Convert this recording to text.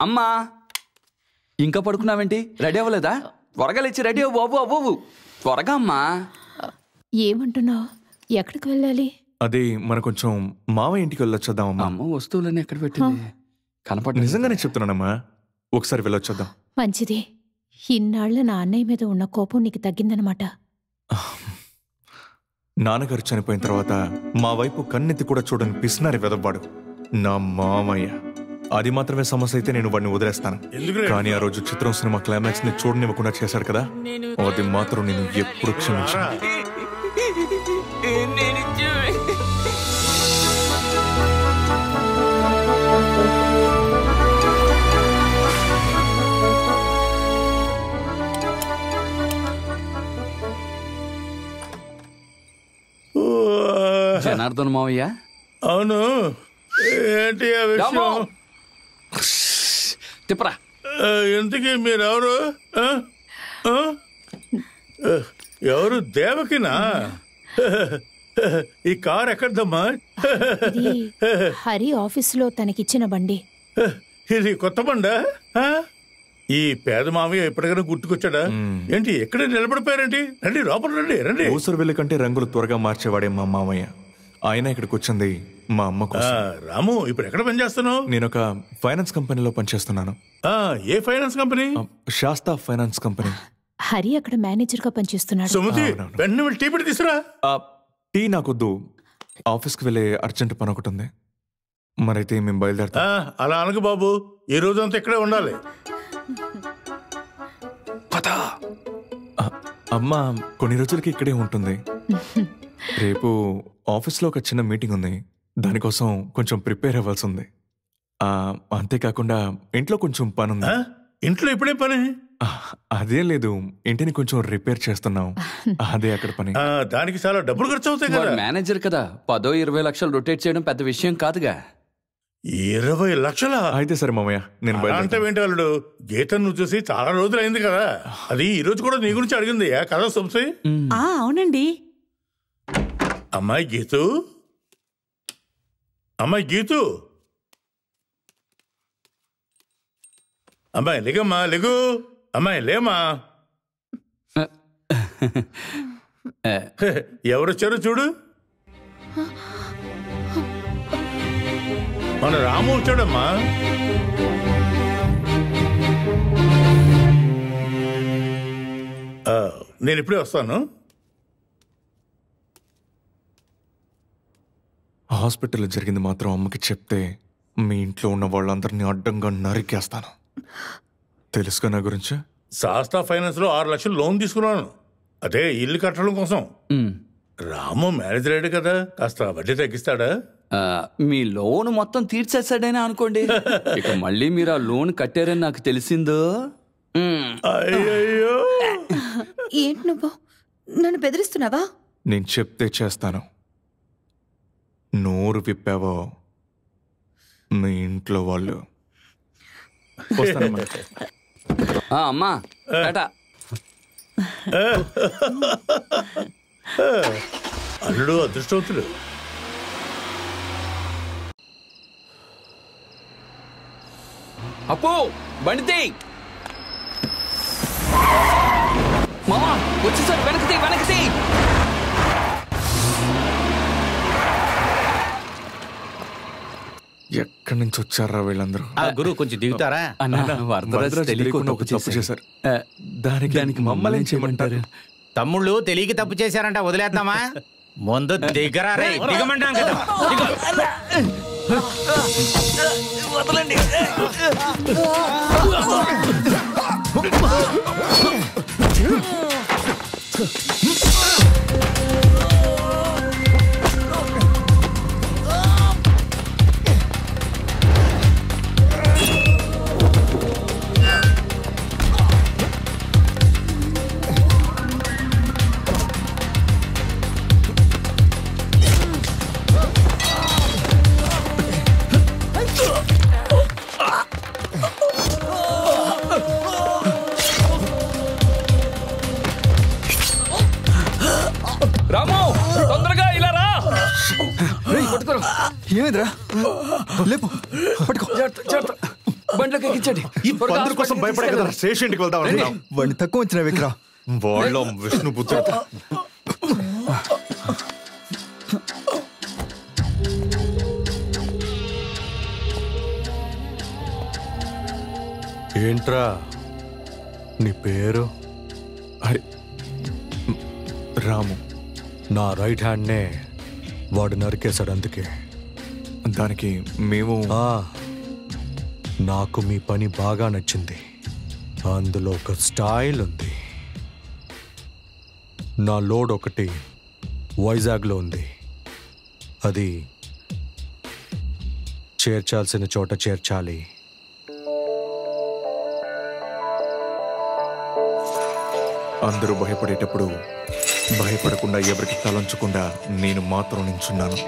అమ్మా ఇంకా పడుకున్నావేంటి? రెడీ అవ్వలేదా? త్వరగా లేచి రెడీ అవ్వు బాబు. అవ్వవు త్వరగా అమ్మా. ఏమంటున్నావు? ఎక్కడికి వెళ్ళాలి? అది మన కొంచెం మావయ్య ఇంటికి వెళ్ళొచ్చేద్దామమ్మా. అమ్మ వస్తువులన్నీ ఎక్కడ పెట్టింది? కనపడ. నిజంగానే చెప్తున్నానమ్మా, ఒకసారి వెళ్ళొచ్చేద్దాం. మంచిది. ఇన్నాళ్ళ నా అన్నయ్య మీద ఉన్న కోపం నీకు తగ్గిందనమాట. నాన్నగారు చనిపోయిన తర్వాత మా వైపు కన్నెత్తి కూడా చూడని పిసినారి వెదవ్వాడు నా మామయ్య. అది మాత్రమే సమస్య అయితే నేను వాడిని వదిలేస్తాను. కానీ ఆ రోజు చిత్రం సినిమా క్లైమాక్స్ ని చూడనివ్వకుండా చేశాడు కదా, అది మాత్రం నేను ఎప్పుడు క్షమించాను. జనార్దన్ మావయ్య. అవును, ఏంటి ఆ విషయం? తిప్పరా. ఇంతకీ మీరెవరు? ఎవరు? దేవకినా? ఈ కార్ ఎక్కడదమ్మా? హరి ఆఫీసులో తనకిచ్చిన బండి. ఇది కొత్త బండా? ఈ పేద మామయ్య ఎప్పటికైనా గుర్తుకొచ్చాడా ఏంటి? ఎక్కడే నిలబడిపోయారేంటి? రండి లోపల రండి. రండి. ఊసరు వెళ్ళి కంటే రంగులు త్వరగా మార్చేవాడే మా మామయ్య. ఆయన ఇక్కడికి వచ్చింది మా అమ్మ కోసం. రాము, ఇప్పుడు ఎక్కడ పనిచేస్తున్నావు? నేను ఒక ఫైనాన్స్ కంపెనీలో పనిచేస్తున్నాను. ఏ finance company? Sastha finance company. Hari అక్కడ మేనేజర్ గా పనిచేస్తున్నాడు. సుమతి, వెంటనే వెళ్ళి టీ పెట్టి తీసురా. టీ నాకొద్దు, ఆఫీస్కి వెళ్ళే అర్జెంట్ పని ఒకటి ఉంది. మరైతే మేము బయలుదేరుతాం. అలా అనకు బాబు, ఈ రోజంతా ఇక్కడే ఉండాలి. అమ్మ కొన్ని రోజులకి ఇక్కడే ఉంటుంది. రేపు ఆఫీస్లో ఒక చిన్న మీటింగ్ ఉంది, దానికోసం కొంచెం ప్రిపేర్ అవ్వాల్సి ఉంది. అంతేకాకుండా ఇంట్లో కొంచెం పని ఉంది. ఇంట్లో ఇప్పుడే పని? అదేం లేదు, ఇంటిని కొంచెం రిపేర్ చేస్తున్నాం, అదే అక్కడ పని. దానికి చాలా డబ్బులు ఖర్చు అవుతాయి కదా. మేనేజర్ కదా, 10-20 లక్షలు రొటేట్ చేయడం పెద్ద విషయం కాదుగా. 20 లక్షలా? అయితే సరే మామయ్య, నేను అంటే ఏంటి వాళ్ళు? గీతను నువ్వు చూసి చాలా రోజులు అయింది కదా, అది ఈ రోజు కూడా నీ గురించి అడిగింది కదా సొంసీ? అవునండి. అమ్మాయి గీతు, అమ్మాయి గీతు, అమ్మాయి లేగమ్మా, లేగు. అమ్మాయి లేమా. ఎవరొచ్చారో చూడు. మన రాము వచ్చాడమ్మా. నేను ఇప్పుడే వస్తాను. హాస్పిటల్లో జరిగింది మాత్రం అమ్మకి చెప్తే మీ ఇంట్లో ఉన్న వాళ్ళందరినీ అడ్డంగా నరికేస్తాను. తెలుసుగా నా గురించి? శాస్తా ఫైనాన్స్ లో 6 లక్షలు లోన్ తీసుకున్నాను, అదే ఇల్లు కట్టడం కోసం. రాము మేనేజర్ అయ్యాడు కదా, కాస్త వడ్డీ తగ్గిస్తాడా? మీ లోన్ మొత్తం తీర్చేస్తాడైనా అనుకోండి. ఇక మళ్ళీ మీరు ఆ లోన్ కట్టారని నాకు తెలిసిందో. అయ్యో, ఏంటి నువ్వు నన్ను బెదిరిస్తున్నావా? నేను చెప్తే చేస్తాను. నోరు విప్పావో మీ ఇంట్లో వాళ్ళు. అమ్మా అల్లుడు అదృష్టవంతుడు. అప్పు బండితే మామా వచ్చేసారు. వెనక్కి వెనక్కి. ఎక్కడి నుంచి వచ్చారా వీళ్ళందరూ? గురు కొంచెం దిగుతారా? తప్పు చేశారు, దానికి మమ్మల్ని ఏం చేయమంటారు? తమ్ముళ్ళు తెలియక తప్పు చేశారంట, వదిలేద్దామా? ముందు దిగరా రే, దిగమంటాం కదా. వదలండి. రాము తొందరగా ఇలా రా. ఏమైందిరా? లేపు, పట్టుకో. బండ్లోకి ఎక్కించండి ఈ పందుల కోసం భయపడే కదా స్టేషన్కి వెళ్దాం అనుకున్నాం. వాడిని తక్కువ వచ్చిన విక్రా వాళ్ళ విష్ణు పుత్రుడు. ఏంట్రా నీ పేరు? అరే రాము. నా రైట్ హ్యాండ్నే వాడు నరికేశాడు, అందుకే. దానికి మేము నాకు మీ పని బాగా నచ్చింది. అందులో ఒక స్టైల్ ఉంది. నా లోడ్ ఒకటి వైజాగ్లో ఉంది. అది చేర్చాల్సిన చోట చేర్చాలి. అందరూ భయపడేటప్పుడు భయపడకుండా ఎవరికి తలంచకుండా నేను మాత్రం నించున్నాను.